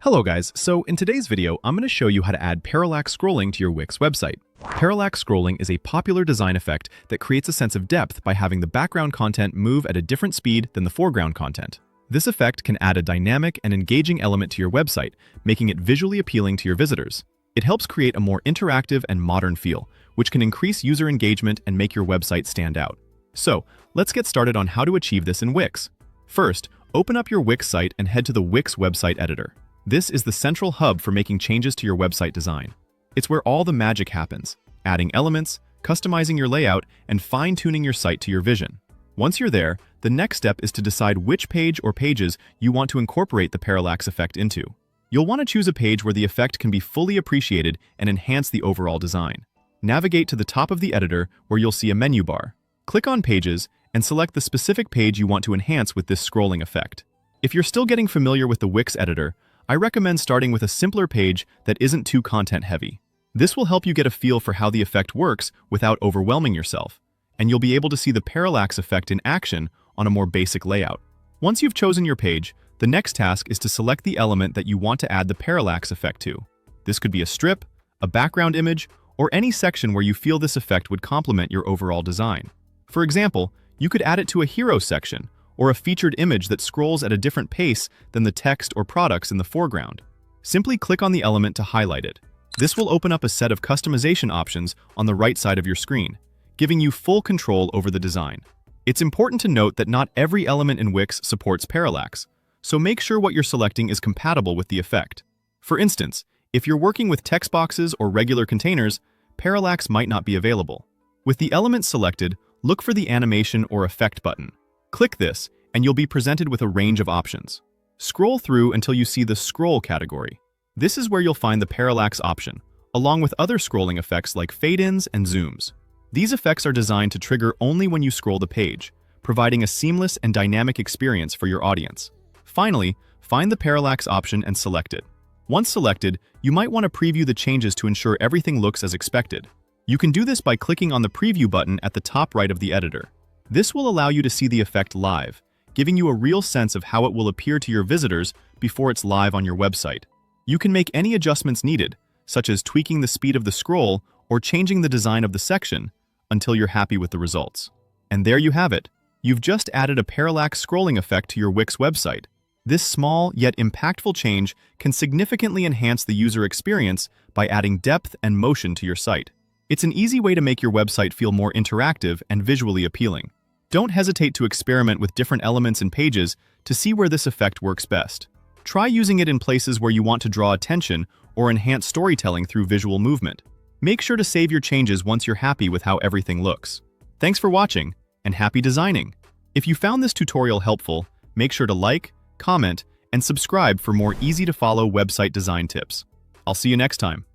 Hello guys, so in today's video, I'm going to show you how to add parallax scrolling to your Wix website. Parallax scrolling is a popular design effect that creates a sense of depth by having the background content move at a different speed than the foreground content. This effect can add a dynamic and engaging element to your website, making it visually appealing to your visitors. It helps create a more interactive and modern feel, which can increase user engagement and make your website stand out. So, let's get started on how to achieve this in Wix. First, open up your Wix site and head to the Wix website editor. This is the central hub for making changes to your website design. It's where all the magic happens, adding elements, customizing your layout, and fine-tuning your site to your vision. Once you're there, the next step is to decide which page or pages you want to incorporate the parallax effect into. You'll want to choose a page where the effect can be fully appreciated and enhance the overall design. Navigate to the top of the editor where you'll see a menu bar. Click on Pages and select the specific page you want to enhance with this scrolling effect. If you're still getting familiar with the Wix editor, I recommend starting with a simpler page that isn't too content-heavy. This will help you get a feel for how the effect works without overwhelming yourself, and you'll be able to see the parallax effect in action on a more basic layout. Once you've chosen your page, the next task is to select the element that you want to add the parallax effect to. This could be a strip, a background image, or any section where you feel this effect would complement your overall design. For example, you could add it to a hero section, or a featured image that scrolls at a different pace than the text or products in the foreground. Simply click on the element to highlight it. This will open up a set of customization options on the right side of your screen, giving you full control over the design. It's important to note that not every element in Wix supports parallax, so make sure what you're selecting is compatible with the effect. For instance, if you're working with text boxes or regular containers, parallax might not be available. With the element selected, look for the animation or effect button. Click this, and you'll be presented with a range of options. Scroll through until you see the Scroll category. This is where you'll find the parallax option, along with other scrolling effects like fade-ins and zooms. These effects are designed to trigger only when you scroll the page, providing a seamless and dynamic experience for your audience. Finally, find the parallax option and select it. Once selected, you might want to preview the changes to ensure everything looks as expected. You can do this by clicking on the Preview button at the top right of the editor. This will allow you to see the effect live, giving you a real sense of how it will appear to your visitors before it's live on your website. You can make any adjustments needed, such as tweaking the speed of the scroll or changing the design of the section, until you're happy with the results. And there you have it. You've just added a parallax scrolling effect to your Wix website. This small yet impactful change can significantly enhance the user experience by adding depth and motion to your site. It's an easy way to make your website feel more interactive and visually appealing. Don't hesitate to experiment with different elements and pages to see where this effect works best. Try using it in places where you want to draw attention or enhance storytelling through visual movement. Make sure to save your changes once you're happy with how everything looks. Thanks for watching, and happy designing! If you found this tutorial helpful, make sure to like, comment, and subscribe for more easy-to-follow website design tips. I'll see you next time.